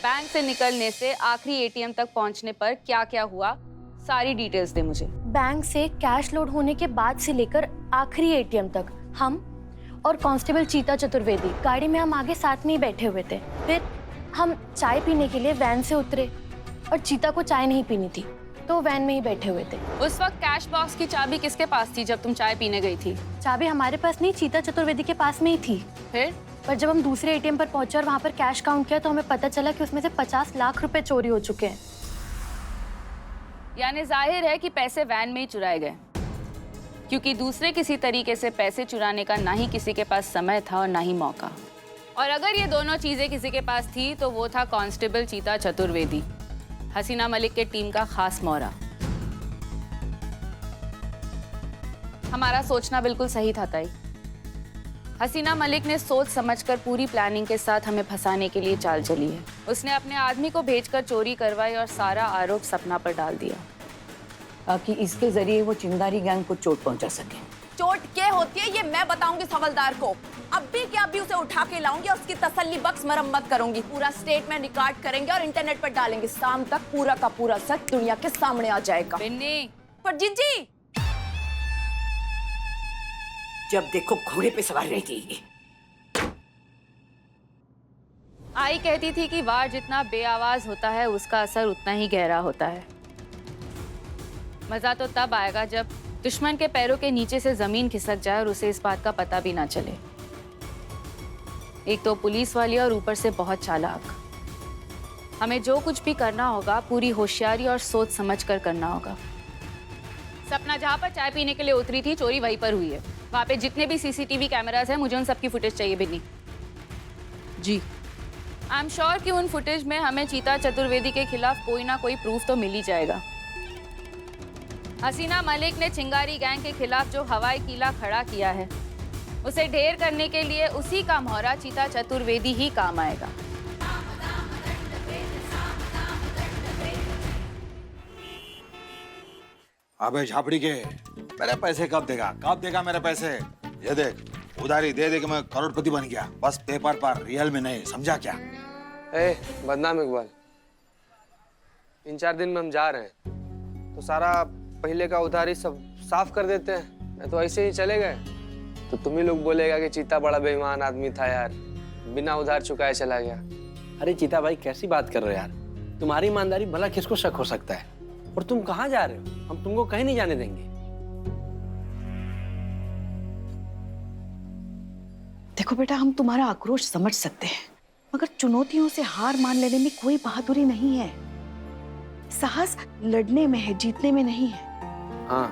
Bank से निकलने से आखिरी एटीएम तक पहुंचने पर क्या क्या हुआ, सारी डिटेल्स दे मुझे। बैंक से कैश लोड होने के बाद से लेकर आखिरी एटीएम तक हम और कांस्टेबल चीता चतुर्वेदी गाड़ी में हम आगे साथ में ही बैठे हुए थे। फिर हम चाय पीने के लिए वैन से उतरे और चीता को चाय नहीं पीनी थी तो वैन में ही बैठे हुए थे। उस वक्त कैश बॉक्स की चाबी किसके पास थी जब तुम चाय पीने गई थी? चाबी हमारे पास नहीं, चीता चतुर्वेदी के पास में ही थी। फिर पर जब हम दूसरे एटीएम पर पहुंचे और वहां पर कैश काउंट किया तो हमें पता चला कि उसमें से 50 लाख रुपए चोरी हो चुके हैं। यानी जाहिर है कि पैसे वैन में ही चुराए गए, क्योंकि दूसरे किसी तरीके से पैसे चुराने का ना ही किसी के पास समय था और ना ही मौका। और अगर ये दोनों चीजें किसी के पास थी तो वो था कांस्टेबल चीता चतुर्वेदी, हसीना मलिक के टीम का खास मोहरा। हमारा सोचना बिल्कुल सही था ताई। हसीना मलिक ने सोच समझकर पूरी प्लानिंग के साथ हमें फंसाने के लिए चाल चली है। उसने अपने आदमी को भेजकर चोरी करवाई और सारा आरोप सपना पर डाल दिया, ताकि इसके जरिए वो चिंगारी गैंग को चोट पहुंचा सके। चोट क्या होती है ये मैं बताऊंगी हवलदार को। अभी क्या अभी उसे उठा के लाऊंगी और उसकी तसल्ली बख्श मरम्मत करूंगी। पूरा स्टेटमेंट रिकॉर्ड करेंगे और इंटरनेट पर डालेंगे। शाम तक पूरा का पूरा सच दुनिया के सामने आ जाएगा। बिन्नी, पर जीजी जब देखो घोड़े पे सवार रहती है। आई कहती थी कि वार जितना बेआवाज होता है उसका असर उतना ही गहरा होता है। मजा तो तब आएगा जब दुश्मन के पैरों के नीचे से जमीन खिसक जाए और उसे इस बात का पता भी ना चले। एक तो पुलिस वाली और ऊपर से बहुत चालाक। हमें जो कुछ भी करना होगा पूरी होशियारी और सोच समझ कर करना होगा। सपना जहां पर चाय पीने के लिए उतरी थी चोरी वहीं पर हुई है। वहां पे जितने भी सीसीटीवी कैमरास हैं मुझे उन सबकी फुटेज चाहिए बिन्नी। जी। आई एम श्योर कि उन फुटेज में हमें चीता चतुर्वेदी के खिलाफ कोई ना कोई प्रूफ तो मिल ही जाएगा। हसीना मलिक ने चिंगारी गैंग के खिलाफ जो हवाई किला खड़ा किया है उसे ढेर करने के लिए उसी का मोहरा चीता चतुर्वेदी ही काम आएगा। अबे झापड़ी के, मेरे पैसे कब देगा मेरे पैसे? ये देख, उधारी दे दे के मैं करोड़पति बन गया, बस पेपर पर, रियल में नहीं, समझा क्या? बदनाम इकबाल, 3-4 दिन में हम जा रहे हैं तो सारा पहले का उधारी सब साफ कर देते हैं। मैं तो ऐसे ही चले गए तो तुम ही लोग बोलेगा कि चीता बड़ा बेईमान आदमी था यार, बिना उधार चुकाए चला गया। अरे चीता भाई कैसी बात कर रहे हो यार, तुम्हारी ईमानदारी भला किसको शक हो सकता है? और तुम कहाँ जा रहे हो? हम तुमको कहीं नहीं जाने देंगे। देखो बेटा, हम तुम्हारा आक्रोश समझ सकते हैं, मगर चुनौतियों से हार मान लेने में कोई बहादुरी नहीं है। साहस लड़ने में है, जीतने में नहीं है। हाँ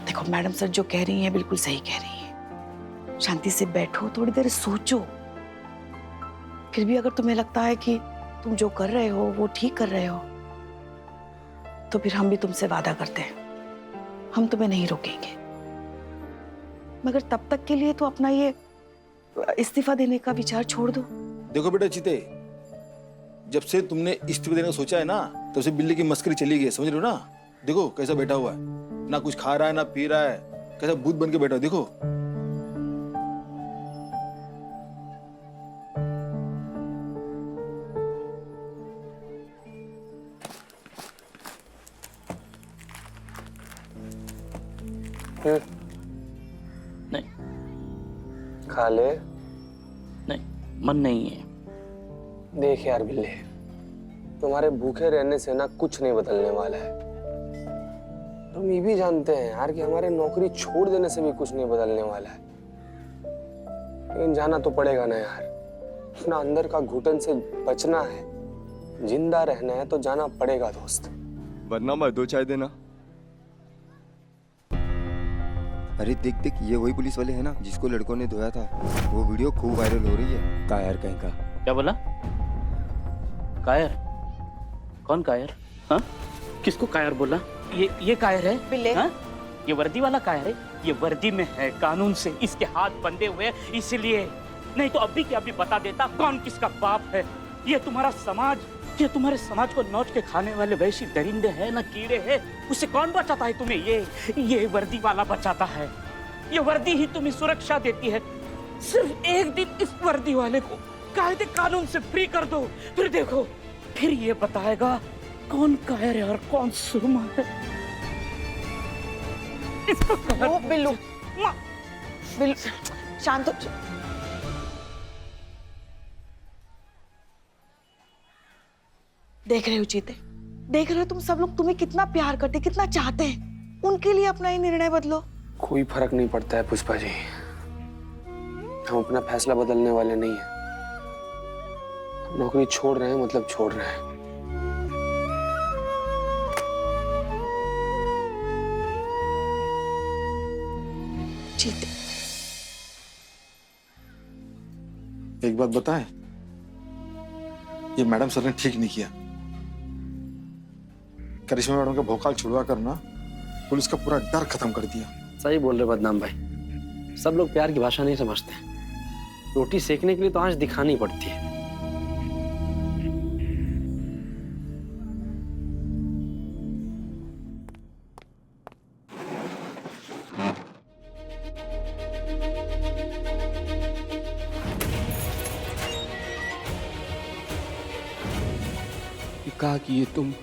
देखो मैडम सर जो कह रही हैं बिल्कुल सही कह रही हैं। शांति से बैठो, थोड़ी देर सोचो। फिर भी अगर तुम्हें लगता है कि तुम जो कर रहे हो वो ठीक कर रहे हो तो फिर हम भी तुमसे वादा करते हैं, हम तुम्हें नहीं रोकेंगे। मगर तब तक के लिए तो अपना ये इस्तीफा देने का विचार छोड़ दो। देखो बेटा चीते, जब से तुमने इस्तीफा देने का सोचा है ना तब से बिल्ली की मस्करी चली गई, समझ रहे हो ना? देखो कैसा बैठा हुआ है, ना कुछ खा रहा है ना पी रहा है, कैसा भूत बन के बैठा है, देखो। नहीं खा ले। नहीं, मन नहीं है। देख यार बिल्ले, तुम्हारे भूखे रहने से ना कुछ नहीं बदलने वाला है। तुम ये भी जानते हैं यार कि हमारे नौकरी छोड़ देने से भी कुछ नहीं बदलने वाला है। लेकिन जाना तो पड़ेगा ना यार, अपना अंदर का घुटन से बचना है, जिंदा रहना है तो जाना पड़ेगा दोस्त। वरना मैं 2 चाय देना। अरे देख देख, ये वही पुलिस वाले हैं ना जिसको लड़कों ने धोया था। वो वीडियो खूब वायरल हो रही है। कायर कहीं का। क्या बोला? कायर? कौन कायर? हाँ? किसको कायर बोला? ये कायर है? बिल्ले? हाँ? ये वर्दी वाला कायर है? ये वर्दी में है, कानून से इसके हाथ बंधे हुए, इसलिए। नहीं तो अभी के अभी बता देता कौन किसका बाप है। ये तुम्हारा समाज, ये तुम्हारे समाज को नोच के खाने वाले वैसी दरिंदे हैं ना, कीड़े हैं, उससे कौन बचाता है तुम्हें? ये वर्दी वाला बचाता है। ये वर्दी ही तुम्हें सुरक्षा देती है। सिर्फ एक दिन इस वर्दी वाले को कायदे कानून से फ्री कर दो, फिर देखो, फिर ये बताएगा कौन कायर है और कौन सुरमा है। इसको ओ, बिल्लू बिल्लू शांत हो। देख रहे हो चीते, देख रहे हो तुम सब लोग तुम्हें कितना प्यार करते, कितना चाहते हैं। उनके लिए अपना ही निर्णय बदलो। कोई फर्क नहीं पड़ता है पुष्पा जी, हम अपना फैसला बदलने वाले नहीं हैं। हम नौकरी छोड़ रहे हैं मतलब छोड़ रहे हैं। चीते, एक बात बताएं, ये मैडम सर ने ठीक नहीं किया। करिश्मा मैडम का भोकाल छुड़वा करना पुलिस का पूरा डर खत्म कर दिया। सही बोल रहे बदनाम भाई, सब लोग प्यार की भाषा नहीं समझते। रोटी सेकने के लिए तो आंच दिखानी पड़ती है। कहा कि ये तुम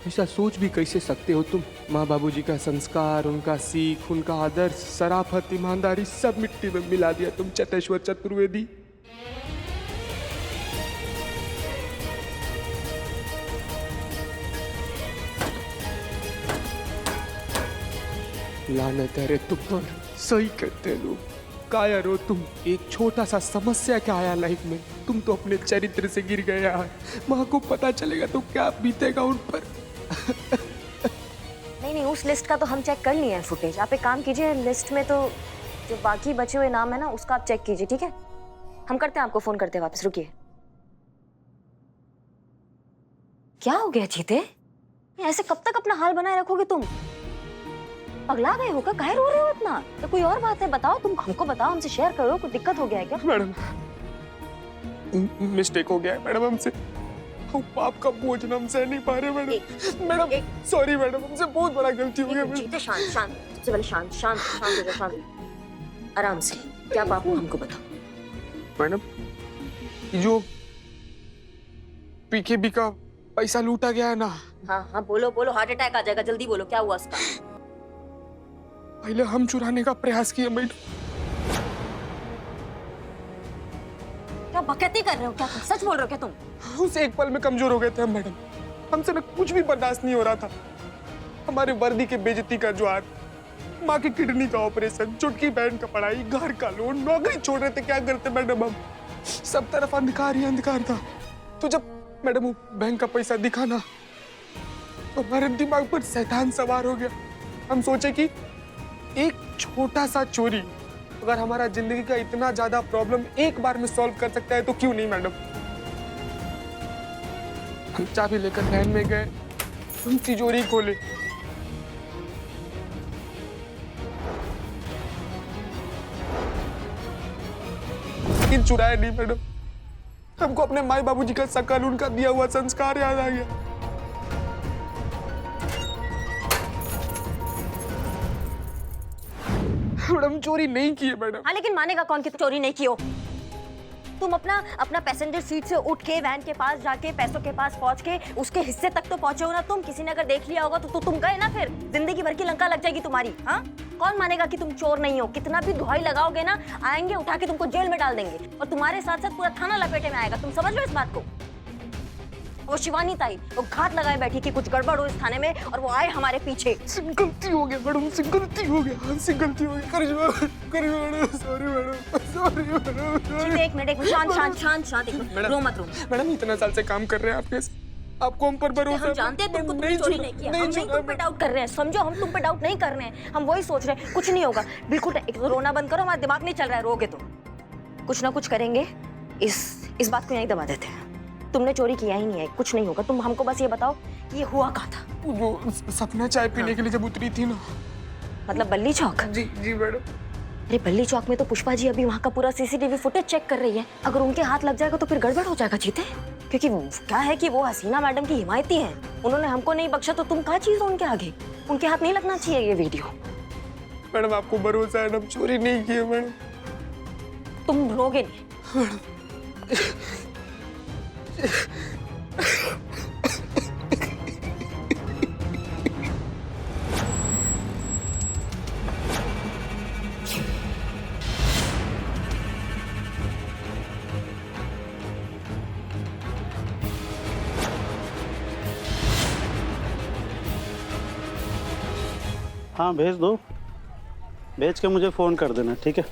ऐसा सोच भी कैसे सकते हो? तुम माँ बाबूजी का संस्कार, उनका सीख, उनका आदर्श, शराफत, ईमानदारी सब मिट्टी में मिला दिया तुम चतेश्वर चतुर्वेदी। लानत है रे तुम पर। सही कहते हैं लोग, कायर हो तुम। एक छोटा सा समस्या क्या आया लाइफ में, तुम तो अपने चरित्र से गिर गए यार। माँ को पता चलेगा तो क्या बीतेगा उन पर। नहीं, उस लिस्ट का तो हम चेक कर लिए हैं फुटेज। आप एक काम कीजिए, लिस्ट में तो जो बाकी बचे हुए नाम है ना, उसका आप चेक कीजिए, ठीक है? हम करते हैं, आपको फोन करते हैं वापस। रुकिए। क्या हो गया चीते? ऐसे कब तक अपना हाल बनाए रखोगे तुम? पगला गए हो क्या? काहे रो रहे हो इतना? तो कोई और बात है, बताओ, तुम हमको बताओ, हमसे शेयर करो। कोई दिक्कत हो गया है क्या? मैडम, मिस्टेक हो गया है मैडम हमसे। हम पाप का बोझ हम सह नहीं पा रहे मैडम। मैडम सॉरी मैडम, हमसे बहुत बड़ा गलती हो गया। चीते शांत, सबसे पहले शांत हो जाओ, शांत, आराम से। क्या पाप हो हमको बताओ। मैडम, जो पीकेबी का पैसा लूटा गया है ना। हाँ, बोलो, हार्ट अटैक आ जाएगा, जल्दी बोलो, क्या हुआ उसका? पहले हम चुराने का प्रयास किए मैडम। क्या बकैती कर रहे हो? क्या सच बोल रहे हो क्या तुम? उस एक पल में कमजोर हो गए थे हम मैडम। हमसे ना कुछ भी बर्दाश्त नहीं हो रहा था। हमारे वर्दी के बेइज्जती का ज्वार, माँ की किडनी का ऑपरेशन, चुटकी बहन का पढ़ाई, घर का लोन, नौकरी छोड़ रहे थे। क्या करते मैडम हम? सब तरफ अंधकार ही अंधकार था। तो जब मैडम वो बैंक का पैसा दिखा ना, तो हमारे दिमाग पर शैतान सवार हो गया। हम सोचे कि एक छोटा सा चोरी अगर हमारा जिंदगी का इतना ज्यादा प्रॉब्लम एक बार में सॉल्व कर सकता है तो क्यों नहीं मैडम। हम चाबी लेकर वैन में गए, हम तिजोरी खोले, लेकिन चुराया नहीं मैडम। हमको अपने माई बाबूजी का सकल, उनका दिया हुआ संस्कार याद आ गया। मैडम चोरी नहीं की है मैडम। हाँ, लेकिन मानेगा कौन कि चोरी नहीं की हो? तुम अपना पैसेंजर सीट से उठ के वैन के पास जाके पैसों के पास पहुंच के उसके हिस्से तक तो पहुंचे हो ना तुम। किसी ने अगर देख लिया होगा तो तुम गए ना, फिर जिंदगी भर की लंका लग जाएगी तुम्हारी। हाँ, कौन मानेगा कि तुम चोर नहीं हो? कितना भी दुहाई लगाओगे ना, आएंगे उठा के तुमको जेल में डाल देंगे, और तुम्हारे साथ साथ पूरा थाना लपेटे में आएगा। तुम समझ लो इस बात को। वो शिवानी ताई वो घात लगाए बैठी कि कुछ गड़बड़ हो इस थाने में, और वो आए हमारे पीछे। गलती हो गया मैडम, से गलती हो गया, हमसे गलती हो गई। करिश्मा मैडम, सॉरी मैडम। एक मिनट, शांत, रो मत रो। मैडम इतना साल से काम कर रहे हैं आपके, आपको हम पर भरोसा। हम जानते हैं तुमको तुमने चोरी नहीं किया। हम नहीं तुम पे डाउट कर रहे हैं, समझो, हम तुम पे डाउट नहीं कर रहे हैं। हम वही सोच रहे हैं कुछ नहीं होगा। बिल्कुल, एक तो रोना बंद करो, हमारा दिमाग नहीं चल रहा है। रोगे तो कुछ ना कुछ करेंगे। इस बात को यहीं दबा देते हैं। तुमने चोरी किया ही नहीं है, कुछ नहीं होगा। तुम हमको बस ये बताओ कि ये हुआ कहाँ था? वो सपना चाय पीने के लिए जब उतरी थी ना। मतलब बल्ली चौक? जी मैडम। अरे बल्ली चौक में तो पुष्पा जी अभी वहाँ का पूरा सीसीटीवी फुटेज चेक कर रही है। अगर उनके हाथ लग जाएगा तो फिर गड़बड़ हो जाएगा जीते। क्योंकि क्या है कि वो हसीना मैडम की हिमायती हैं। उन्होंने हमको नहीं बख्शा तो तुम क्या चीज हो उनके आगे? उनके हाथ नहीं लगना चाहिए ये वीडियो। मैडम आपको भरोसा है, हम चोरी नहीं की है मैडम। तुम रोगे नहीं? हाँ भेज दो, भेज के मुझे फ़ोन कर देना, ठीक है?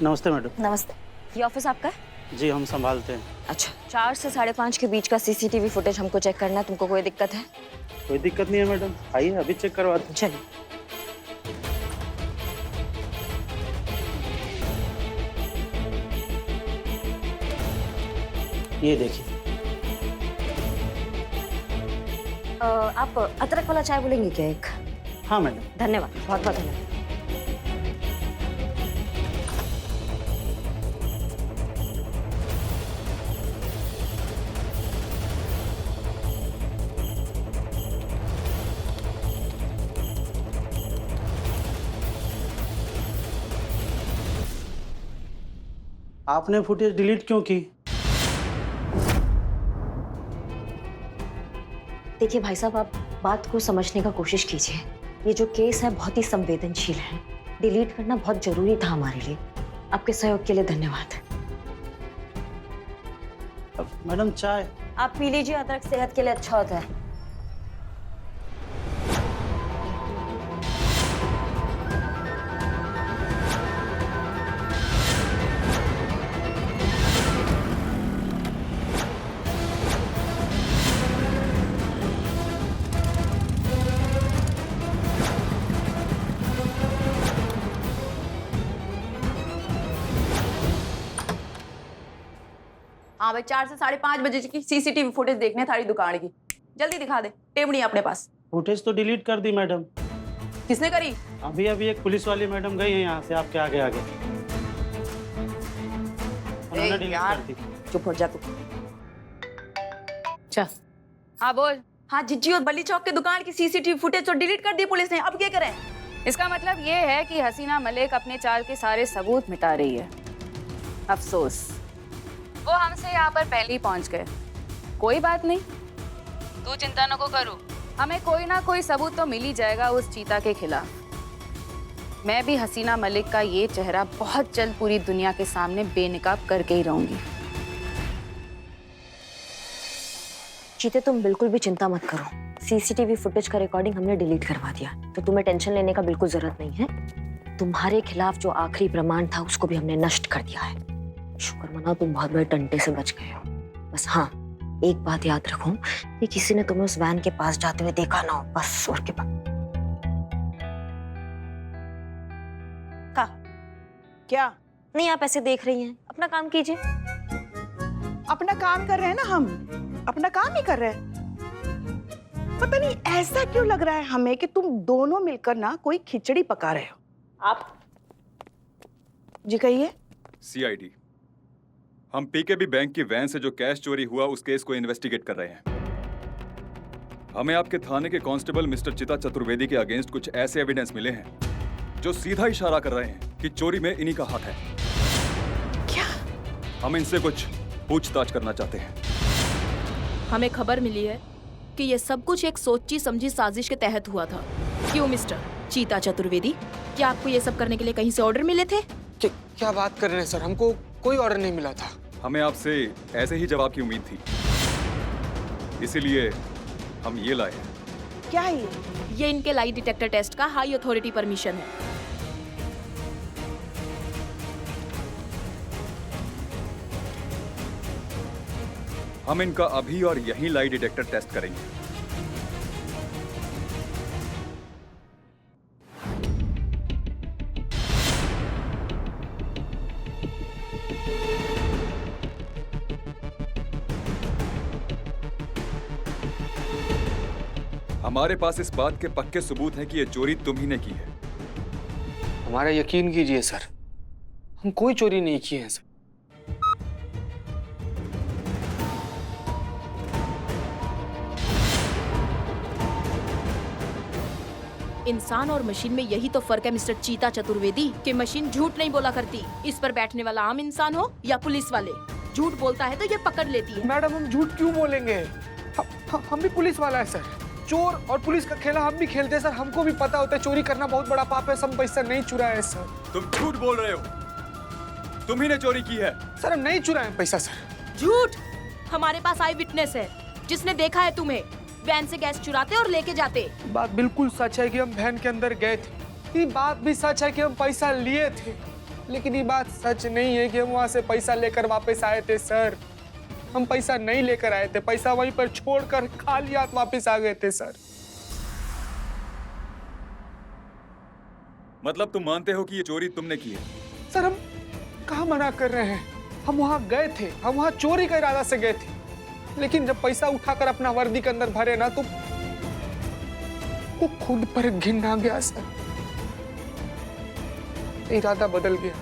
नमस्ते मैडम। नमस्ते। ये ऑफिस आपका है? जी हम संभालते हैं। अच्छा, 4 से 5:30 के बीच का सीसीटीवी फुटेज हमको चेक करना है। तुमको कोई दिक्कत है? कोई दिक्कत नहीं है मैडम, आइए अभी चेक करवाते हैं। चलिए। ये देखिए। आप अदरक वाला चाय बोलेंगे क्या एक? हाँ मैडम। धन्यवाद, बहुत बहुत धन्यवाद। आपने फुटेज डिलीट क्यों की? देखिए भाई साहब, आप बात को समझने का कोशिश कीजिए। ये जो केस है बहुत ही संवेदनशील है। डिलीट करना बहुत जरूरी था हमारे लिए। आपके सहयोग के लिए धन्यवाद। मैडम चाय आप पी लीजिए, अदरक सेहत के लिए अच्छा होता है। हाँ भाई, 4 से 5:30 बजे की सीसीटीवी फुटेज देखने है थारी दुकान की। जल्दी दिखा दे, टेबड़ी है अपने पास। फुटेज तो डिलीट कर दी मैडम। किसने करी? अभी अभी एक पुलिस वाली मैडम गई है यहाँ से आपके आगे आगे, उन्होंने डिलीट कर दी। चुप हो जा तू। चल हाँ बोल। हाँ जिज्जी और बल्ली चौक के दुकान की सीसीटीवी फुटेज तो डिलीट कर दी पुलिस ने। अब क्या करें? इसका मतलब ये है कि हसीना मलिक अपने चाल के सारे सबूत मिटा रही है। अफसोस, वो हमसे यहाँ पर पहले ही पहुंच गए। कोई बात नहीं, तू चिंता न को करो, हमें कोई ना कोई सबूत तो मिल ही जाएगा उस चीता के खिलाफ। मैं भी हसीना मलिक का ये चेहरा बहुत जल्द पूरी दुनिया के सामने बेनकाब करके ही रहूंगी। चीते, तुम बिल्कुल भी चिंता मत करो। सीसीटीवी फुटेज का रिकॉर्डिंग हमने डिलीट करवा दिया, तो तुम्हें टेंशन लेने का बिल्कुल जरूरत नहीं है। तुम्हारे खिलाफ जो आखिरी प्रमाण था उसको भी हमने नष्ट कर दिया है। शुक्र मनाओ, तुम बहुत बड़े टंटे से बच गए हो। बस हाँ, एक बात याद रखो कि किसी ने तुम्हें उस वैन के पास जाते हुए देखा ना हो, बस। और के बाद का क्या? नहीं, आप ऐसे देख रही हैं, अपना काम कीजिए। अपना काम कर रहे हैं ना, हम अपना काम ही कर रहे हैं। पता नहीं ऐसा क्यों लग रहा है हमें कि तुम दोनों मिलकर ना कोई खिचड़ी पका रहे हो। आप जी कहिए। सीआईडी, हम पीकेबी बैंक की वैन से जो कैश चोरी हुआ उस केस को इन्वेस्टिगेट कर रहे हैं। हमें आपके थाने के कांस्टेबल मिस्टर चिता चतुर्वेदी के अगेंस्ट कुछ ऐसे एविडेंस मिले हैं जो सीधा इशारा कर रहे हैं कि चोरी में इन्हीं का हाथ है। क्या? हम इनसे कुछ पूछताछ करना चाहते हैं। हमें खबर मिली है कि यह सब कुछ एक सोची समझी साजिश के तहत हुआ था। क्यों मिस्टर चीता चतुर्वेदी, क्या आपको ये सब करने के लिए कहीं से ऑर्डर मिले थे? क्या बात कर रहे हैं सर? हमको कोई ऑर्डर नहीं मिला था। हमें आपसे ऐसे ही जवाब की उम्मीद थी, इसीलिए हम ये लाए हैं। क्या है ये इनके लाई डिटेक्टर टेस्ट का हाई अथॉरिटी परमिशन है। हम इनका अभी और यहीं लाई डिटेक्टर टेस्ट करेंगे। हमारे पास इस बात के पक्के सबूत हैं कि ये चोरी तुम ही ने की है। हमारा यकीन कीजिए सर, हम कोई चोरी नहीं किए हैं सर। इंसान और मशीन में यही तो फर्क है मिस्टर चीता चतुर्वेदी, कि मशीन झूठ नहीं बोला करती। इस पर बैठने वाला आम इंसान हो या पुलिस वाले। झूठ बोलता है तो ये पकड़ लेती है। मैडम हम झूठ क्यों बोलेंगे? हम भी पुलिस वाला है सर। चोर और पुलिस का खेला हम भी खेलते हैं सर। हमको भी पता होता है चोरी करना बहुत बड़ा पाप है। हम पैसा नहीं चुराए सर। तुम झूठ बोल रहे हो, तुम ही ने चोरी की है। सर हम नहीं चुराए पैसा सर। झूठ। हमारे पास आई विटनेस है जिसने देखा है तुम्हें वैन से गैस चुराते और लेके जाते। बात बिल्कुल सच है कि हम वैन के अंदर गए थे। ये बात भी सच है कि हम पैसा लिए थे, लेकिन ये बात सच नहीं है कि हम वहां से पैसा लेकर वापस आए थे सर। हम पैसा नहीं लेकर आए थे, पैसा वहीं पर छोड़कर खाली हाथ वापस आ गए थे सर। मतलब तुम मानते हो कि ये चोरी तुमने की है? सर हम कहाँ मना कर रहे हैं, हम वहां गए थे, हम वहां चोरी का इरादा से गए थे, लेकिन जब पैसा उठाकर अपना वर्दी के अंदर भरे ना तो वो खुद पर घिन आ गया सर। इरादा बदल गया।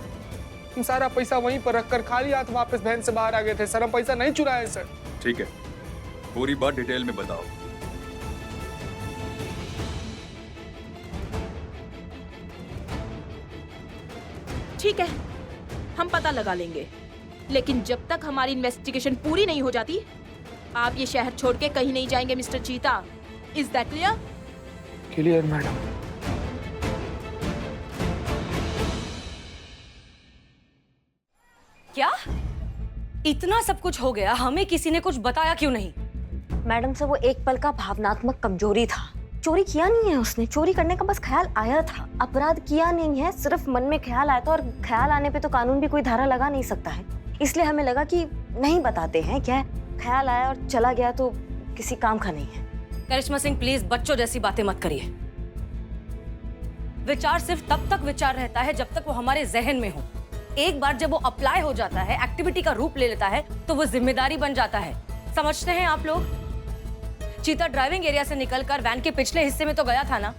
हम सारा पैसा वहीं पर रखकर खाली हाथ वापस वैन से बाहर आ गए थे सर। हम पैसा नहीं चुराए सर। ठीक है, पूरी बात डिटेल में बताओ। ठीक है, हम पता लगा लेंगे, लेकिन जब तक हमारी इन्वेस्टिगेशन पूरी नहीं हो जाती आप ये शहर छोड़ के कहीं नहीं जाएंगे मिस्टर चीता। Is that clear? Clear madam. क्या इतना सब कुछ हो गया, हमें किसी ने कुछ बताया क्यों नहीं? मैडम से वो एक पल का भावनात्मक कमजोरी था। चोरी किया नहीं है उसने, चोरी करने का बस ख्याल आया था, अपराध किया नहीं है, सिर्फ मन में ख्याल आया था। और ख्याल आने पे तो कानून भी कोई धारा लगा नहीं सकता है, इसलिए हमें लगा कि नहीं बताते हैं। क्या ख्याल आया और चला गया तो किसी काम का नहीं है। करिश्मा सिंह प्लीज बच्चों जैसी बातें मत करिए। विचार सिर्फ तब तक विचार रहता है जब तक वो हमारे जहन में हो। एक बार जब वो अप्लाई हो जाता है, एक्टिविटी का रूप ले लेता है, तो वो जिम्मेदारी बन जाता है। समझते हैं आप लोग? चीता ड्राइविंग एरिया से निकलकर वैन के पिछले हिस्से में तो गया था ना।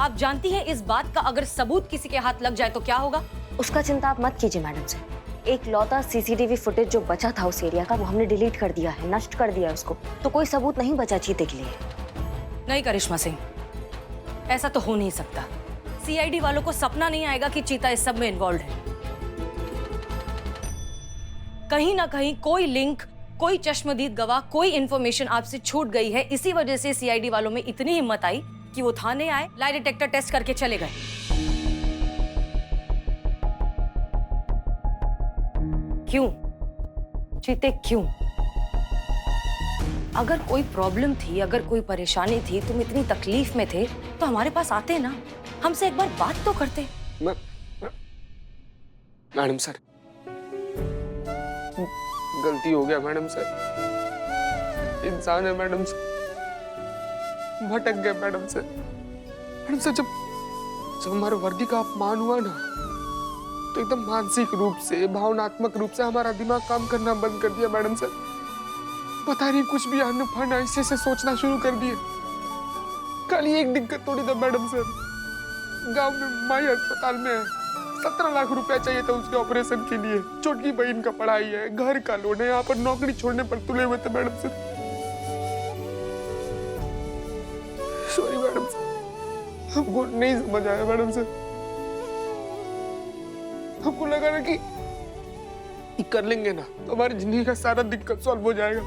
आप जानती हैं इस बात का अगर सबूत किसी के हाथ लग जाए तो क्या होगा? उसका चिंता आप मत कीजिए मैडम से। एक लौता सीसीटीवी फुटेज जो बचा था उस एरिया का, वो हमने डिलीट कर दिया है, नष्ट कर दिया उसको। तो कोई सबूत नहीं बचा चीते के लिए। नहीं करिश्मा सिंह, ऐसा तो हो नहीं सकता। सीआईडी वालों को सपना नहीं आएगा कि चीता इस सब में इन्वॉल्व है। कहीं ना कहीं कोई लिंक, कोई चश्मदीद गवाह, कोई इंफॉर्मेशन आपसे छूट गई है। इसी वजह से सीआईडी वालों में इतनी हिम्मत आई कि वो थाने आए, लाई डिटेक्टर टेस्ट करके चले गए। क्यों चीते, क्यों? अगर कोई प्रॉब्लम थी, अगर कोई परेशानी थी, तुम इतनी तकलीफ में थे तो हमारे पास आते ना, हमसे एक बार बात तो करते। मैडम सर गलती हो गया मैडम सर। इंसान है मैडम सर, भटक गए मैडम सर। मैडम सर जब हमारे वर्दी का अपमान हुआ ना तो एकदम मानसिक रूप से, भावनात्मक रूप से हमारा दिमाग काम करना बंद कर दिया मैडम सर। पता नहीं कुछ भी अनफन ऐसे से सोचना शुरू कर दिए। कल ही एक दिक्कत थोड़ी था मैडम सर, गांव में माई अस्पताल में है, 17 लाख रुपया चाहिए था उसके ऑपरेशन के लिए। छोटी बहन का पढ़ाई है, घर का लोन है, यहाँ पर नौकरी छोड़ने पर तुले हुए थे madam sir. Sorry madam sir, हमको नहीं समझ आया मैडम सर। हमको लगा ना कि कर लेंगे ना तो हमारी जिंदगी का सारा दिक्कत सॉल्व हो जाएगा।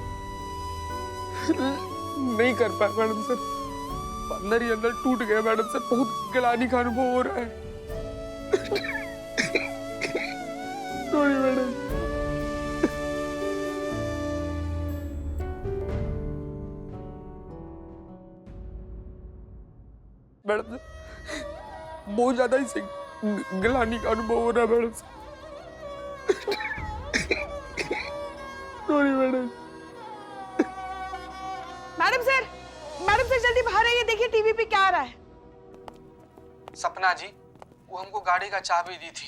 नहीं कर पाया मैडम सर, अंदर ही अंदर टूट गया मैडम सर। बहुत गिलानी का अनुभव हो रहा है। Sorry madam. मैडम बहुत ज्यादा ही गिलानी का अनुभव हो रहा है madam. Sorry madam. Madam sir जल्दी बाहर आइए, देखिए टीवी पे क्या आ रहा है। सपना जी, वो हमको गाड़ी का चाबी दी थी,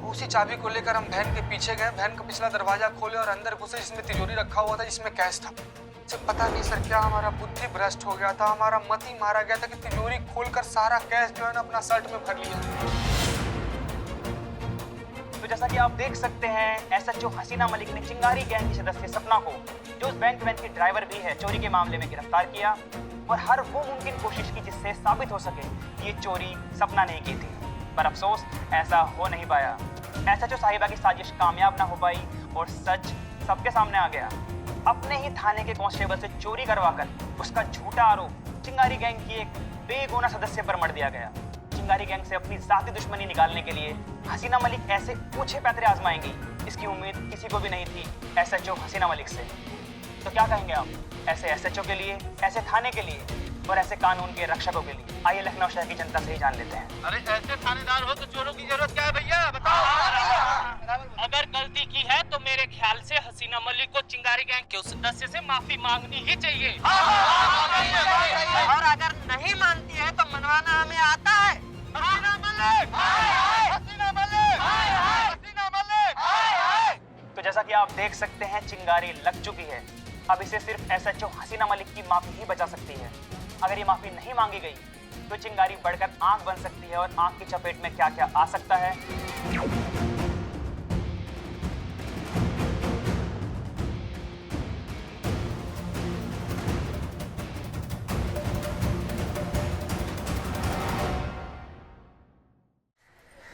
उसी चाबी को लेकर हम वैन के पीछे गए, वैन का पिछला दरवाजा खोले और अंदर घुसे जिसमें तिजोरी रखा हुआ था जिसमें कैश था। सर पता नहीं सर क्या हमारा बुद्धि भ्रष्ट हो गया था, हमारा मत ही मारा गया था कि तिजोरी खोलकर सारा कैश जो है ना अपना शर्ट में भर लिया। तो जैसा कि आप देख सकते हैं, एसएचओ हसीना मलिक ने चिंगारी गैंग की सदस्य सपना को, जो उस बैंक वैन की ड्राइवर भी है, चोरी के मामले में गिरफ्तार किया और हर वो मुमकिन कोशिश की जिससे साबित हो सके ये चोरी सपना ने की थी, पर अफसोस ऐसा हो नहीं पाया। एसएचओ साहिबा की साजिश कामयाब ना हो पाई और सच सबके सामने आ गया। अपने ही थाने के कांस्टेबल से चोरी करवाकर उसका झूठा आरोप चिंगारी गैंग की एक बेगुनाह सदस्य पर मढ़ दिया गया। चिंगारी गैंग से अपनी जाती दुश्मनी निकालने के लिए हसीना मलिक ऐसे ऊंचे पैतरे आजमाएंगी, इसकी उम्मीद किसी को भी नहीं थी एसएचओ हसीना मलिक से। तो क्या कहेंगे आप ऐसे एसएचओ के लिए, ऐसे थाने के लिए और ऐसे कानून के रक्षकों के लिए? आइए लखनऊ शहर की जनता से ही जान लेते हैं। अरे ऐसे थानेदार हो तो चोरों की जरूरत क्या है भैया, बताओ। अगर गलती की है तो मेरे ख्याल से हसीना मलिक को चिंगारी गैंग के उस सदस्य से माफी मांगनी ही चाहिए। और अगर नहीं मानती है तो मनवाना हमें आता है। हसीना मलिक, हसीना मलिक, हसीना मलिक। तो जैसा कि आप देख सकते हैं चिंगारी लग चुकी है। अब इसे सिर्फ एसएचओ हसीना मलिक की माफी ही बचा सकती है। अगर ये माफी नहीं मांगी गई तो चिंगारी बढ़कर आंख बन सकती है और आंख की चपेट में क्या क्या आ सकता है।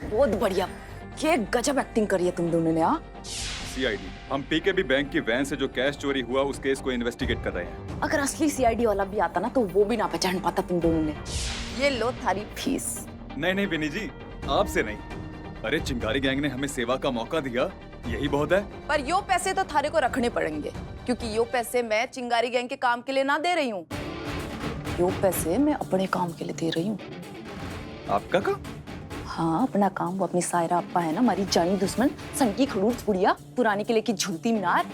बहुत बढ़िया, ये गजब एक्टिंग करी है तुम दोनों ने। हाँ, सीआईडी, हम पीकेबी बैंक की वैन से जो कैश चोरी हुआ उस केस को इन्वेस्टिगेट कर रहे हैं। अगर असली सीआईडी वाला भी आता ना तो वो भी ना पहचान पाता तुम दोनों ने। ये लो थारी फीस। नहीं नहीं विनी जी, आपसे नहीं। अरे चिंगारी गैंग ने हमें सेवा का मौका दिया, यही बहुत है। पर यो पैसे तो थारे को रखने पड़ेंगे, क्योंकि यो पैसे मैं चिंगारी गैंग के काम के लिए ना दे रही हूँ। यो पैसे मैं अपने काम के लिए दे रही हूँ। आपका काम? हाँ, अपना काम। वो अपनी सायरा अप्पा है ना, हमारी जानी दुश्मन, सनकी खड़ूस गुड़िया, पुराने किले की झूलती मीनार,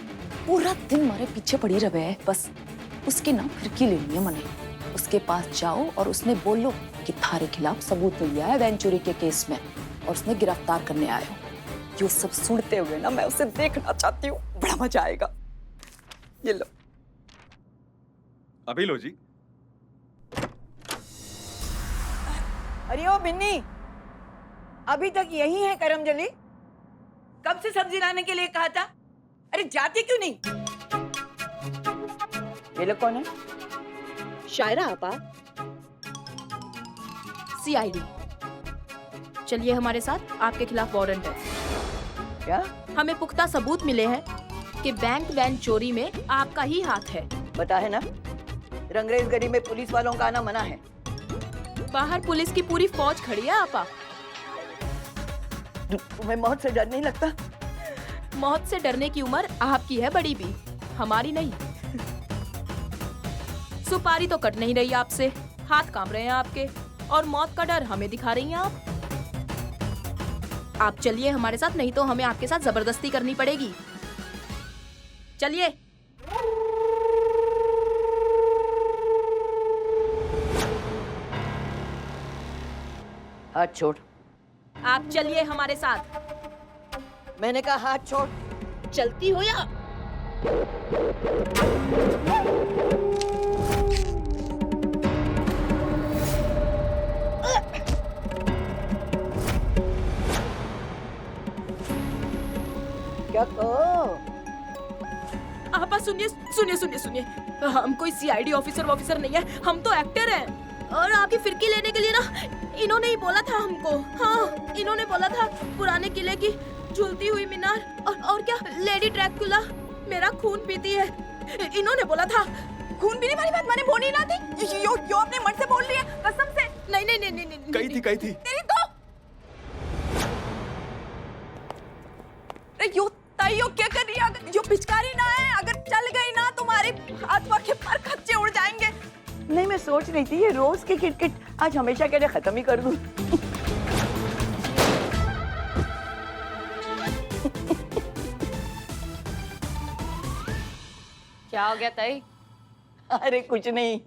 पूरा दिन हमारे पीछे पड़ी रहे है। बस उसकी ना फिरकी लेनी है मने। उसके पास जाओ और उसने बोलो कि थारे खिलाफ सबूत मिल गया है वैन चोरी के केस में और उसने गिरफ्तार करने आए हो। ये सब सुनते हुए ना मैं उसे देखना चाहती हूँ, बड़ा मजा आएगा। ये लो। अभी लो जी। अरे ओ बिन्नी, अभी तक यही है करमजली? कब से सब्जी लाने के लिए कहा था? अरे जाती क्यों नहीं? ये लोग कौन है? शायरा आपा, सीआईडी। चलिए हमारे साथ, आपके खिलाफ वारंट है। क्या? हमें पुख्ता सबूत मिले हैं कि बैंक वैन चोरी में आपका ही हाथ है। पता है ना, रंगरेज गली में पुलिस वालों का आना मना है। बाहर पुलिस की पूरी फौज खड़ी है आपा। तुम्हें मौत से डर नहीं लगता? मौत से डरने की उम्र आपकी है बड़ी भी, हमारी नहीं। सुपारी तो कट नहीं रही आपसे, हाथ कांप रहे हैं आपके, और मौत का डर हमें दिखा रही हैं आप चलिए हमारे साथ, नहीं तो हमें आपके साथ जबरदस्ती करनी पड़ेगी। चलिए। हाथ छोड़। आप चलिए हमारे साथ। मैंने कहा हाथ छोड़। चलती हो या? क्या कहो? आपा सुनिए सुनिए सुनिए सुनिए, हम कोई सीआईडी ऑफिसर नहीं है, हम तो एक्टर हैं। और आपकी फिरकी लेने के लिए ना इन्होंने ही बोला था हमको। हाँ, इन्होंने बोला था पुराने किले की झूलती हुई मीनार और क्या लेडी ड्रैकुला मेरा खून पीती है, इन्होंने बोला था। खून पीने वाली बात मैंने बोली ना थी। यो अपने मन से बोल रही है, कसम से। नहीं नहीं नहीं नहीं कही थी तेरी तो यो ताइयो क्या कर रही है? यो पिचकारी ना है, अगर चल गई ना तुम्हारे हाथ के पर खच्चे उड़ जाएंगे। नहीं, मैं सोच रही थी ये रोज की किटकिट आज हमेशा के लिए खत्म ही कर दूं। क्या हो गया ताई? अरे कुछ नहीं,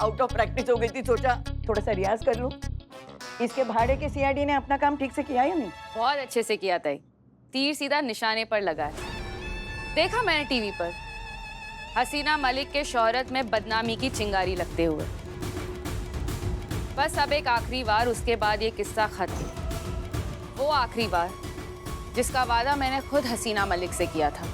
आउट ऑफ प्रैक्टिस हो गई थी, सोचा थोड़ा सा रियाज कर लूं। इसके भाड़े के सीआईडी ने अपना काम ठीक से किया या नहीं? बहुत अच्छे से किया ताई, तीर सीधा निशाने पर लगा है। देखा मैंने टीवी पर हसीना मलिक के शोहरत में बदनामी की चिंगारी लगते हुए। बस अब एक आखिरी बार, उसके बाद ये किस्सा खत्म। वो आखिरी बार जिसका वादा मैंने खुद हसीना मलिक से किया था।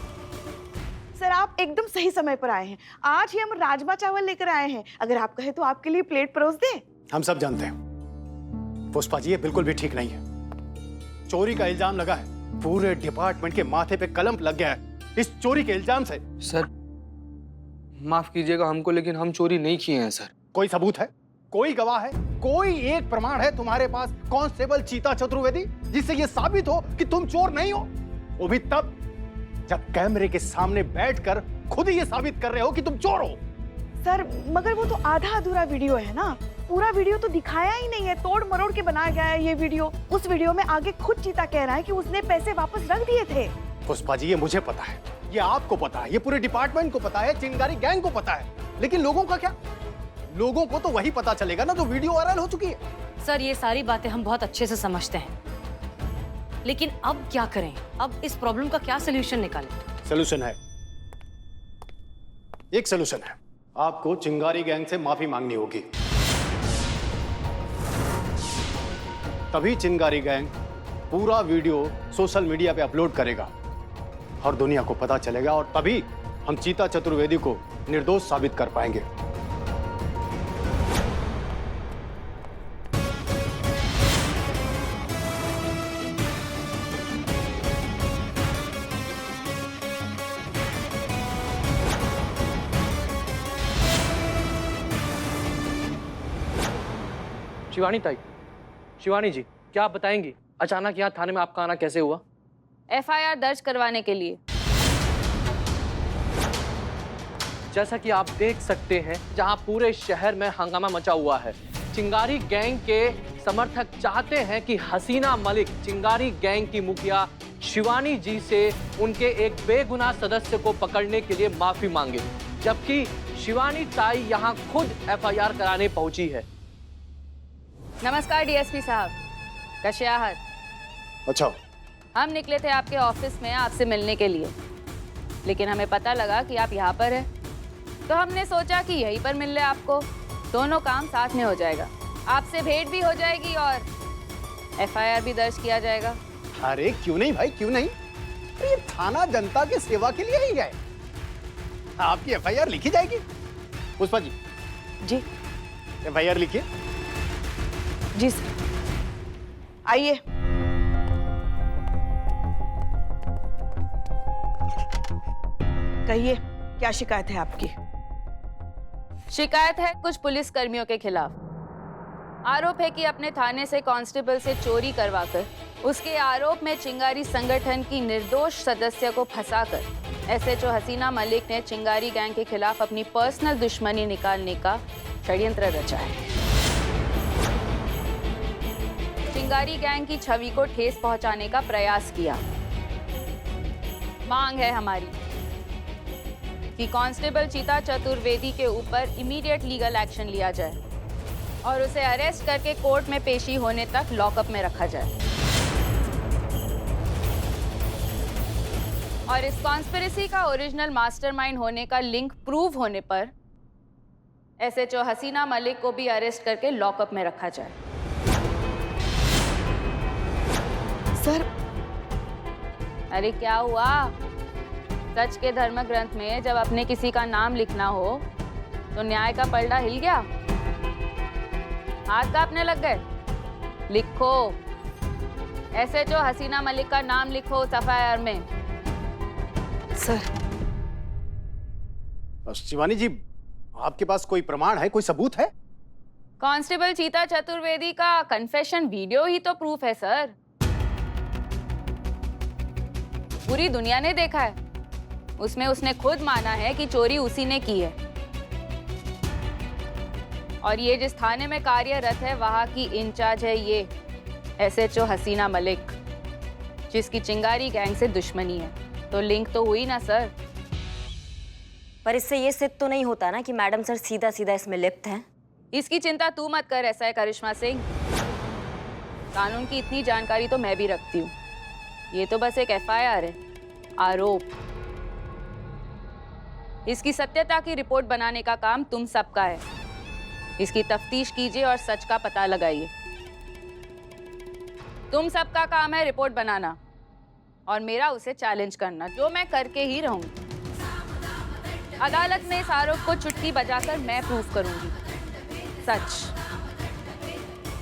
सर, आप एकदम सही समय पर आए हैं। आज ही हम राजमा चावल लेकर आए हैं। अगर आप कहे तो आपके लिए प्लेट परोस दें? हम सब जानते हैं पुष्पा जी, ये बिल्कुल भी ठीक नहीं है। चोरी का इल्जाम लगा है। पूरे डिपार्टमेंट के माथे पे कलंक लग गया है इस चोरी के इल्जाम से। सर माफ कीजिएगा हमको, लेकिन हम चोरी नहीं किए हैं सर। कोई सबूत है? कोई गवाह है? कोई एक प्रमाण है तुम्हारे पास कांस्टेबल चीता चतुर्वेदी जिससे ये साबित हो कि तुम चोर नहीं हो? वो भी तब जब कैमरे के सामने बैठकर खुद ही ये साबित कर रहे हो कि तुम चोर हो। सर मगर वो तो आधा अधूरा वीडियो है ना, पूरा वीडियो तो दिखाया ही नहीं है, तोड़ मरोड़ के बनाया गया है ये वीडियो। उस वीडियो में आगे खुद चीता कह रहा है कि उसने पैसे वापस रख दिए थे। पुष्पा जी, ये मुझे पता है, ये आपको पता है, ये पूरे डिपार्टमेंट को पता है, चिंगारी गैंग को पता है, लेकिन लोगों का क्या? लोगों को तो वही पता चलेगा ना जो वीडियो वायरल हो चुकी है। सर ये सारी बातें हम बहुत अच्छे से समझते हैं, लेकिन अब क्या करें? अब इस प्रॉब्लम का क्या सोल्यूशन निकालें? सोल्यूशन है, एक सोल्यूशन है, आपको चिंगारी गैंग से माफी मांगनी होगी। तभी चिंगारी गैंग पूरा वीडियो सोशल मीडिया पे अपलोड करेगा और दुनिया को पता चलेगा, और तभी हम चीता चतुर्वेदी को निर्दोष साबित कर पाएंगे। शिवानी ताई, शिवानी जी क्या आप बताएंगी अचानक यहाँ थाने में आपका आना कैसे हुआ? एफआईआर दर्ज करवाने के लिए। जैसा कि आप देख सकते हैं जहां पूरे शहर में हंगामा मचा हुआ है। चिंगारी गैंग के समर्थक चाहते हैं कि हसीना मलिक चिंगारी गैंग की मुखिया शिवानी जी से उनके एक बेगुनाह सदस्य को पकड़ने के लिए माफी मांगे, जबकि शिवानी ताई यहां खुद एफआईआर कराने पहुंची है। नमस्कार डीएसपी साहब, कैसे आहात? अच्छा, हम निकले थे आपके ऑफिस में आपसे मिलने के लिए, लेकिन हमें पता लगा कि आप यहाँ पर हैं, तो हमने सोचा कि यहीं पर मिल ले आपको, दोनों काम साथ में हो जाएगा, आपसे भेंट भी हो जाएगी और एफआईआर भी दर्ज किया जाएगा। अरे क्यों नहीं भाई, क्यों नहीं? अरे ये थाना जनता की सेवा के लिए ही है, आपकी एफआईआर लिखी जाएगी। पुष्पा जी। जी। एफआईआर लिखिए। जी सर, आइए। कहिए क्या शिकायत है आपकी? शिकायत है कुछ पुलिस कर्मियों के खिलाफ। आरोप है कि अपने थाने से कांस्टेबल से चोरी करवाकर उसके आरोप में चिंगारी संगठन की निर्दोष सदस्य को फंसाकर एसएचओ हसीना मलिक ने चिंगारी गैंग के खिलाफ अपनी पर्सनल दुश्मनी निकालने का षड्यंत्र रचा है। चिंगारी गैंग की छवि को ठेस पहुंचाने का प्रयास किया। मांग है हमारी कि कांस्टेबल चीता चतुर्वेदी के ऊपर इमीडिएट लीगल एक्शन लिया जाए और उसे अरेस्ट करके कोर्ट में पेशी होने तक लॉकअप में रखा जाए। और इस कॉन्स्पिरेसी का ओरिजिनल मास्टरमाइंड होने का लिंक प्रूव होने पर एसएचओ हसीना मलिक को भी अरेस्ट करके लॉकअप में रखा जाए। सर, अरे क्या हुआ? सच के धर्म ग्रंथ में जब अपने किसी का नाम लिखना हो तो न्याय का पलड़ा हिल गया, हाथ कांपने लग गए? लिखो, एसएचओ हसीना मलिक का नाम लिखो उस एफआईआर में। सर। शिवानी जी, आपके पास कोई प्रमाण है, कोई सबूत है? कांस्टेबल चीता चतुर्वेदी का कन्फेशन वीडियो ही तो प्रूफ है सर। पूरी दुनिया ने देखा है, उसमें उसने खुद माना है कि चोरी उसी ने की है। और ये जिस थाने में कार्यरत है वहां की इंचार्ज है ये एसएचओ हसीना मलिक, जिसकी चिंगारी गैंग से दुश्मनी है। तो लिंक तो हुई ना सर। पर इससे ये सिद्ध तो नहीं होता ना कि मैडम सर सीधा सीधा इसमें लिप्त हैं। इसकी चिंता तू मत कर ऐसा है करिश्मा सिंह, कानून की इतनी जानकारी तो मैं भी रखती हूँ। ये तो बस एक एफआईआर है, आरोप। इसकी सत्यता की रिपोर्ट बनाने का काम तुम सबका है। इसकी तफ्तीश कीजिए और सच का पता लगाइए। तुम सबका काम है रिपोर्ट बनाना और मेरा उसे चैलेंज करना, जो मैं करके ही रहूंगी। अदालत में इस आरोप को चुटकी बजाकर मैं प्रूफ करूंगी। सच।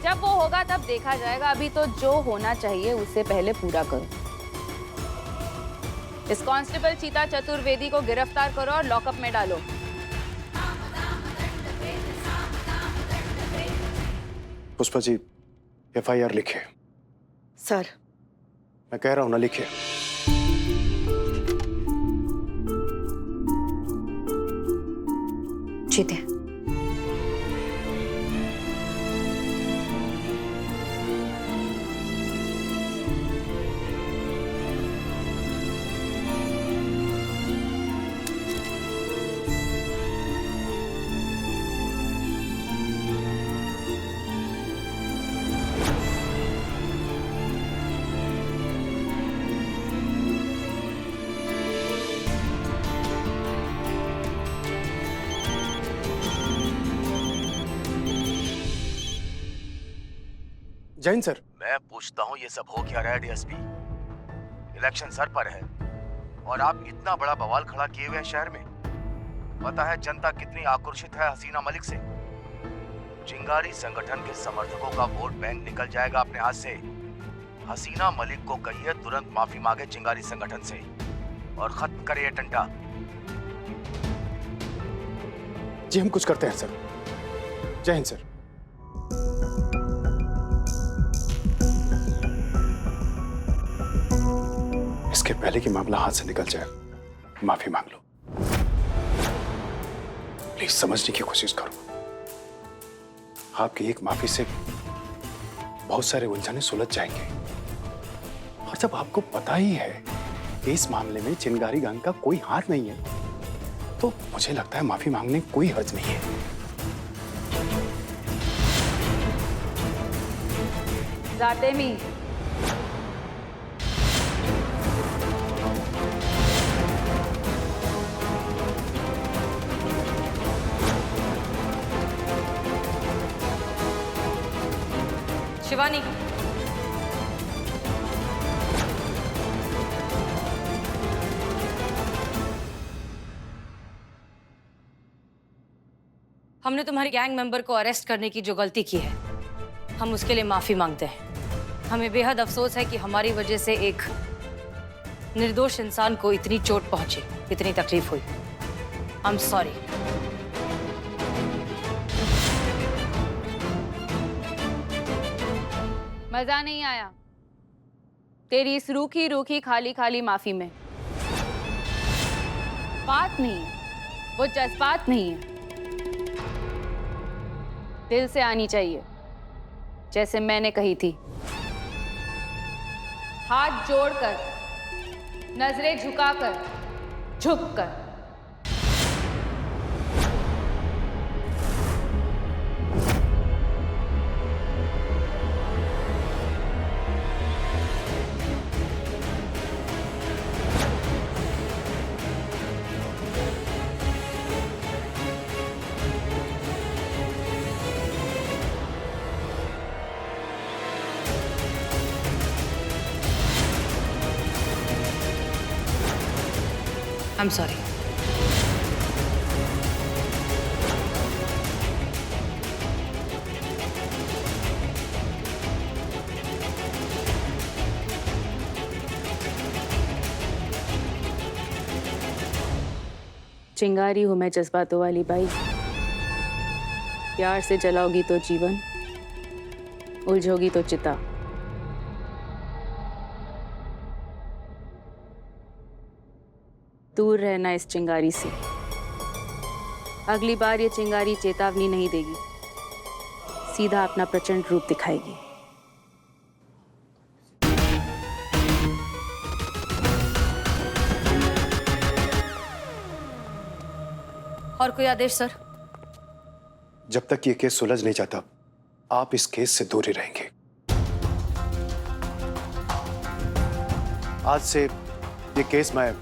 जब वो होगा तब देखा जाएगा, अभी तो जो होना चाहिए उससे पहले पूरा करो। इस कांस्टेबल चीता चतुर्वेदी को गिरफ्तार करो और लॉकअप में डालो। पुष्पा जी, FIR लिखे। सर, मैं कह रहा हूं ना, लिखे। चीते, जैन सर, मैं पूछता हूँ ये सब हो क्या रहा है डीएसपी? इलेक्शन सर पर है और आप इतना बड़ा बवाल खड़ा किए हुए हैं शहर में। पता है जनता कितनी आक्रोशित है हसीना मलिक से? चिंगारी संगठन के समर्थकों का वोट बैंक निकल जाएगा अपने हाथ से। हसीना मलिक को कहिए तुरंत माफी मांगे चिंगारी संगठन से और खत्म करे ये टंटा। जी हम कुछ करते हैं सर। जय हिंद सर। इसके पहले कि मामला हाथ से निकल जाए, माफी मांग लो। प्लीज समझने की कोशिश करो। आपकी एक माफी से बहुत सारे उलझने सुलझ जाएंगे। और जब आपको पता ही है कि इस मामले में चिंगारी गैंग का कोई हाथ नहीं है, तो मुझे लगता है माफी मांगने कोई हर्ज नहीं है। जाते मी शिवानी, हमने तुम्हारी गैंग मेंबर को अरेस्ट करने की जो गलती की है, हम उसके लिए माफी मांगते हैं। हमें बेहद अफसोस है कि हमारी वजह से एक निर्दोष इंसान को इतनी चोट पहुंची, इतनी तकलीफ हुई। I am sorry. मजा नहीं आया तेरी इस रूखी रूखी खाली खाली माफी में। बात नहीं है, वो जज्बात नहीं है, दिल से आनी चाहिए, जैसे मैंने कही थी। हाथ जोड़कर, नजरें झुकाकर, झुककर। I'm sorry. चिंगारी हूं मैं जज्बातों वाली बाई। प्यार से जलाओगी तो जीवन, उलझोगी तो चिता। दूर रहना इस चिंगारी से। अगली बार ये चिंगारी चेतावनी नहीं देगी, सीधा अपना प्रचंड रूप दिखाएगी। और कोई आदेश सर? जब तक ये केस सुलझ नहीं जाता, आप इस केस से दूर ही रहेंगे। आज से ये केस मैं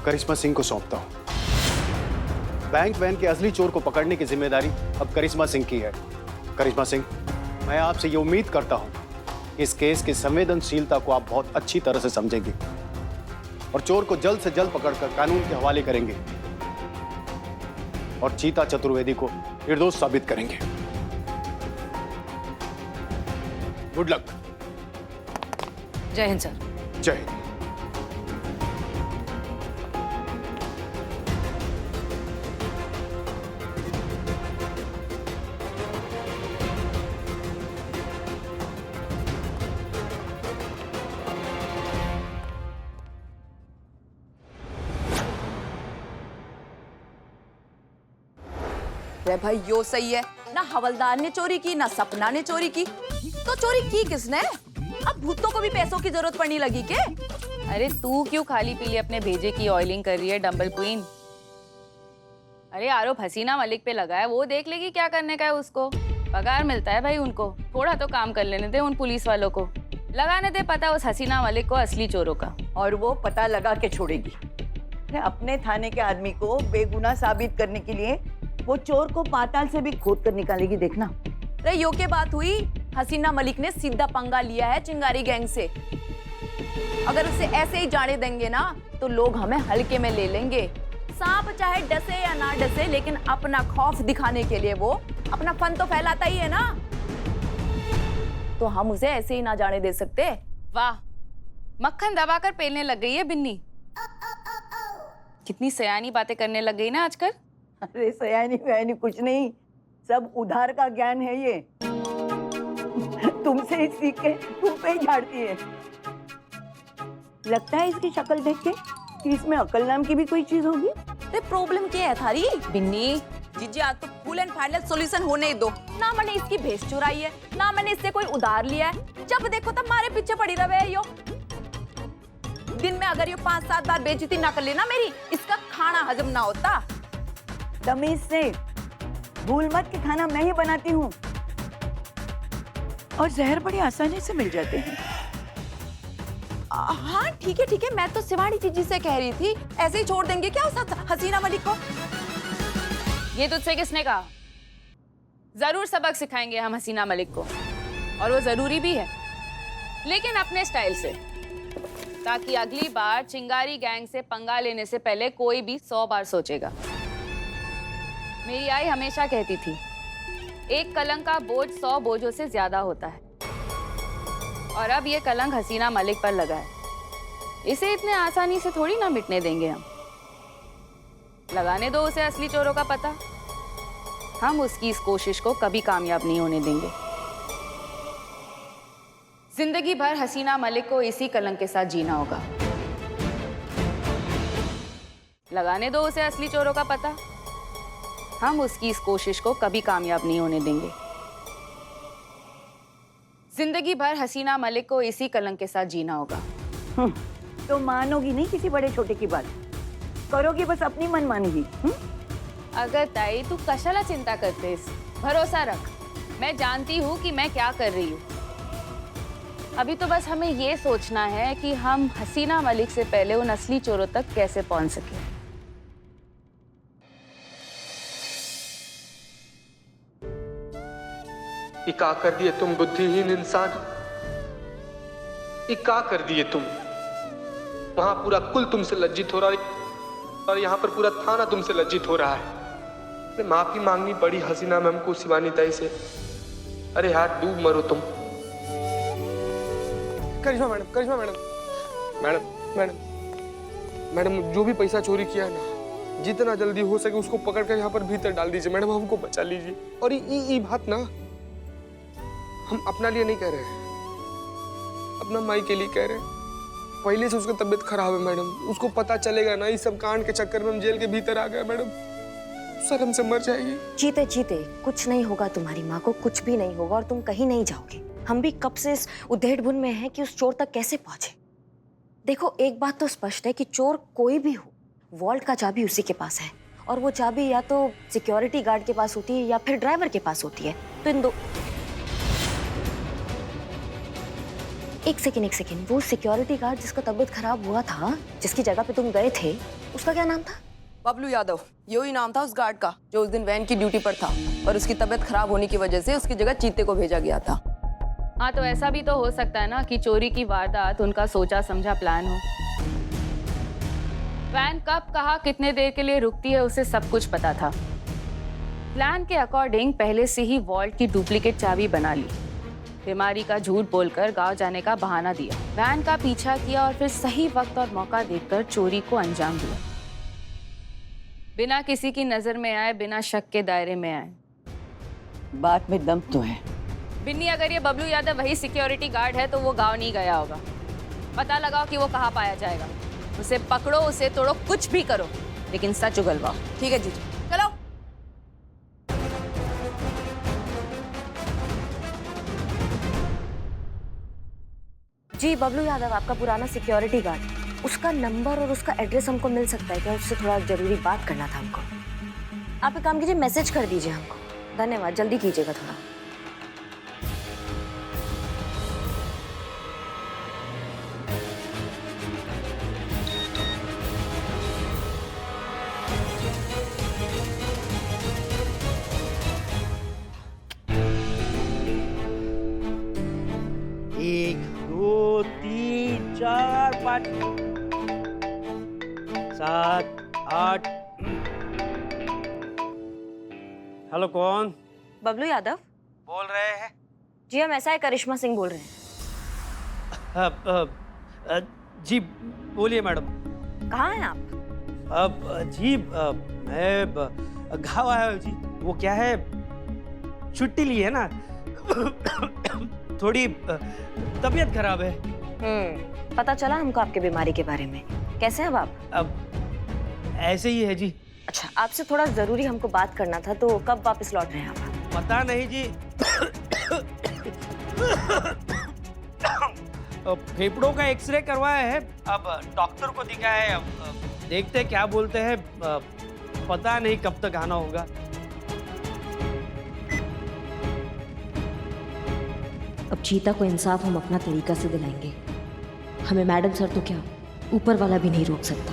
करिश्मा सिंह को सौंपता हूं। बैंक वैन के असली चोर को पकड़ने की जिम्मेदारी अब करिश्मा सिंह की है। करिश्मा सिंह, मैं आपसे ये उम्मीद करता हूं कि इस केस की संवेदनशीलता को आप बहुत अच्छी तरह से समझेंगे और चोर को जल्द से जल्द पकड़कर कानून के हवाले करेंगे और चीता चतुर्वेदी को निर्दोष साबित करेंगे। Good luck. जय हिंद सर। जय हिंद। रे भाई यो सही है ना, हवलदार ने चोरी की ना सपना ने चोरी की, तो चोरी की किसने? अब भूतों को भी पैसों की जरूरत पड़ने लगी के? अरे तू क्यों खाली पीली अपने भेजे की ऑयलिंग कर रही है डंबल क्वीन? अरे आरोप हसीना मलिक पे लगा है, वो देख लेगी क्या करने का है उसको। पगार मिलता है भाई उनको, थोड़ा तो काम कर लेने दे उन पुलिस वालों को, लगाने दे पता उस हसीना मलिक को असली चोरों का। और वो पता लगा के छोड़ेगी। अपने थाने के आदमी को बेगुनाह साबित करने के लिए वो चोर को पाताल से भी खोद कर निकालेगी, देखना। अरे यो के बात हुई, हसीना मलिक ने सीधा पंगा लिया है चिंगारी गैंग से। अगर उसे ऐसे ही जाने देंगे ना तो लोग हमें हल्के में ले लेंगे। सांप चाहे डसे या ना डसे, लेकिन अपना खौफ दिखाने के लिए वो अपना फन तो फैलाता ही है ना, तो हम उसे ऐसे ही ना जाने दे सकते। वाह, मक्खन दबाकर पेलने लग गई है बिन्नी। कितनी सयानी बातें करने लग गई ना आजकल। अरे सयानी वयानी कुछ नहीं, सब उधार का ज्ञान है ये। तुमसे ही सीख के तुम पे ही झाड़ती है। लगता है इसकी शक्ल देख के कि इसमें अकल नाम की भी कोई चीज होगी। अरे प्रॉब्लम क्या है थारी बिन्नी? जीजी आज तो फुल एंड फाइनल सॉल्यूशन होने ही दो ना। मैंने इसकी भेस चुराई है ना मैंने इससे कोई उधार लिया है, जब देखो तब मारे पीछे पड़ी रहे यो। दिन में अगर ये 5-7 बार बेइज्जती ना कर लेना मेरी, इसका खाना हजम ना होता। तमीज से भूल मत कि खाना मैं ही बनाती हूँ और जहर बड़ी आसानी से मिल जाते हैं। हाँ ठीक है, मैं तो सिवाड़ी जीजी से कह रही थी, ऐसे ही छोड़ देंगे क्या उस हसीना मलिक को? ये तुझसे किसने कहा? जरूर सबक सिखाएंगे हम हसीना मलिक को, और वो जरूरी भी है, लेकिन अपने स्टाइल से, ताकि अगली बार चिंगारी गैंग से पंगा लेने से पहले कोई भी 100 बार सोचेगा। मेरी आई हमेशा कहती थी, एक कलंक का बोझ 100 बोझों से ज्यादा होता है, और अब ये कलंक हसीना मलिक पर लगा है। इसे इतने आसानी से थोड़ी ना मिटने देंगे हम। लगाने दो उसे असली चोरों का पता, हम उसकी इस कोशिश को कभी कामयाब नहीं होने देंगे। जिंदगी भर हसीना मलिक को इसी कलंक के साथ जीना होगा। लगाने दो उसे असली चोरों का पता, हम उसकी इस कोशिश को कभी कामयाब नहीं होने देंगे। जिंदगी भर हसीना मलिक को इसी कलंक के साथ जीना होगा। तो मानोगी नहीं किसी बड़े छोटे की बात, करोगी बस अपनी मन मानेगी। अगर ताई तू कशाला चिंता करतेस, भरोसा रख, मैं जानती हूँ कि मैं क्या कर रही हूँ। अभी तो बस हमें ये सोचना है कि हम हसीना मलिक से पहले उन असली चोरों तक कैसे पहुंच सके। इका कर दिए तुम बुद्धिहीन इंसान, इका कर दिए तुम। वहां पूरा कुल तुमसे लज्जित हो रहा है और यहाँ पर पूरा थाना तुमसे लज्जित हो रहा है। माफी मांगनी पड़ी हसीना मैम को, शिवानी ताई से। अरे यार डूब मरो तुम। करिश्मा मैडम, मैडम जो भी पैसा चोरी किया है ना, जितना जल्दी हो सके उसको पकड़ कर यहाँ पर भीतर डाल दीजिए मैडम, हमको बचा लीजिए। और ये बात ना हम अपना लिए नहीं कह रहे हैं, अपना माई के लिए कह रहे हैं। पहले से उसकी तबीयत खराब है मैडम, उसको पता चलेगा ना इस सब कांड के चक्कर में हम जेल के भीतर आ गए मैडम, शर्म से मर जाएगी। जीते कुछ नहीं होगा, तुम्हारी माँ को कुछ भी नहीं होगा और तुम कहीं नहीं जाओगे। हम भी कब से इस उधेड़-बुन में हैं कि उस चोर तक कैसे पहुंचे। देखो एक बात तो स्पष्ट है कि चोर कोई भी हो, वॉल्ट का चाबी उसी के पास है, और वो चाबी या तो सिक्योरिटी गार्ड के पास होती है या फिर ड्राइवर के पास होती है। तो इन दो एक सेकेंड, वो सिक्योरिटी गार्ड जिसका तबीयत खराब हुआ था, जिसकी जगह पे तुम गए थे, उसका क्या नाम था? बबलू यादव, यही नाम था उस गार्ड का जो उस दिन वैन की ड्यूटी पर था और उसकी तबीयत खराब होने की वजह से उसकी जगह चीते को भेजा गया था। हाँ तो ऐसा भी तो हो सकता है ना कि चोरी की वारदात उनका सोचा समझा प्लान हो। वैन कब कहाँ कितने देर के लिए रुकती है उसे सब कुछ पता था। प्लान के अकॉर्डिंग पहले से ही वॉल्ट की डुप्लीकेट चाबी बना ली बीमारी का झूठ बोलकर गांव जाने का बहाना दिया, वैन का पीछा किया और फिर सही वक्त और मौका देखकर चोरी को अंजाम दिया। बिना किसी की नजर में आए, बिना शक के दायरे में आए। बात में दम तो है। बिन्नी, अगर ये बबलू यादव वही सिक्योरिटी गार्ड है तो वो गांव नहीं गया होगा। पता लगाओ कि वो कहाँ पाया जाएगा। उसे पकड़ो, उसे तोड़ो, कुछ भी करो, लेकिन सच उगलवाओ। ठीक है जीजू, चलो। जी बबलू यादव, आपका पुराना सिक्योरिटी गार्ड, उसका नंबर और उसका एड्रेस हमको मिल सकता है क्या? उससे थोड़ा जरूरी बात करना था हमको। आप एक काम कीजिए, मैसेज कर दीजिए हमको। धन्यवाद, जल्दी कीजिएगा थोड़ा। एक, दो, तीन, चार, 5, 7, 8। हेलो, कौन? बबलू यादव बोल रहे हैं? जी हम ऐसा है, करिश्मा सिंह बोल रहे हैं। जी बोलिए मैडम। कहाँ हैं आप? जी मैं गाँव आया हूँ जी। वो क्या है, छुट्टी ली है ना, थोड़ी तबीयत खराब है। पता चला हमको आपके बीमारी के बारे में। कैसे हैं आप? अब ऐसे ही है जी। अच्छा, आपसे थोड़ा जरूरी हमको बात करना था, तो कब वापस लौट रहे हैं आप? पता नहीं जी। फेफड़ों का एक्सरे करवाया है, अब डॉक्टर को दिखाया है, अब देखते हैं क्या बोलते हैं। पता नहीं कब तक आना होगा। अब चीता को इंसाफ हम अपना तरीका से दिलाएंगे। हमें मैडम सर तो क्या, ऊपर वाला भी नहीं रोक सकता।